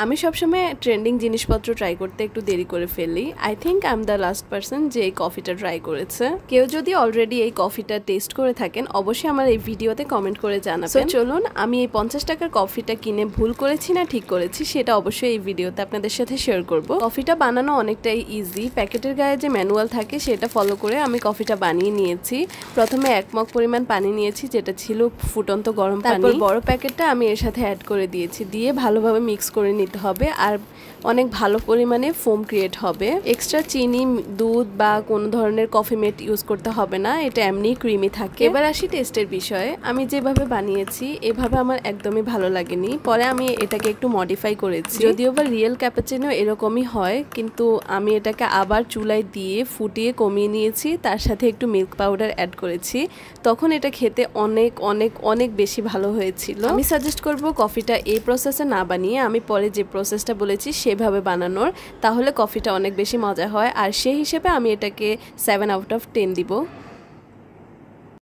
আমি সবসময় ট্রেন্ডিং জিনিসপত্র ট্রাই করতে একটু দেরি করে ফেলি। I think I am the last person যে এই কফিটা ট্রাই করেছে। কেউ যদি অলরেডি এই কফিটা টেস্ট করে থাকেন অবশ্যই আমার এই ভিডিওতে কমেন্ট করে জানাবেন। চলুন আমি এই 50 টাকার কফিটা কিনে ভুল করেছি না ঠিক করেছি সেটা অবশ্যই এই ভিডিওতে আপনাদের সাথে শেয়ার করব। কফিটা বানানো অনেকটাই ইজি। প্যাকেটের গায়ে যে ম্যানুয়াল থাকে সেটা ফলো করে আমি কফিটা বানিয়ে নিয়েছি। প্রথমে 1 মগ পরিমাণ পানি নিয়েছি যেটা ছিল ফুটন্ত গরম পানি। তারপর বড় প্যাকেটটা আমি এর সাথে অ্যাড করে দিয়েছি, দিয়ে ভালোভাবে মিক্স করে নিতে হবে আর অনেক ভালো পরিমাণে ফোম ক্রিয়েট হবে। এক্সট্রা চিনি, দুধ বা কোনো ধরনের কফি মেট ইউজ করতে হবে না, এটা এমনি ক্রিমি থাকে। এবার আসি টেস্টের বিষয়ে। আমি যেভাবে বানিয়েছি এভাবে আমার একদমই ভালো লাগেনি, পরে আমি এটাকে একটু মডিফাই করেছি। যদিও বা রিয়েল ক্যাপাচিনো এরকমই হয়, কিন্তু আমি এটাকে আবার চুলায় দিয়ে ফুটিয়ে কমিয়ে নিয়েছি, তার সাথে একটু মিল্ক পাউডার অ্যাড করেছি। তখন এটা খেতে অনেক অনেক অনেক বেশি ভালো হয়েছিল। আমি সাজেস্ট করব কফিটা এই প্রসেসে না বানিয়ে আমি পরে যে প্রসেসটা বলেছি সেভাবে বানানোর, তাহলে কফিটা অনেক বেশি মজা হয়। আর সেই হিসেবে আমি এটাকে 7 আউট অফ 10 দিব।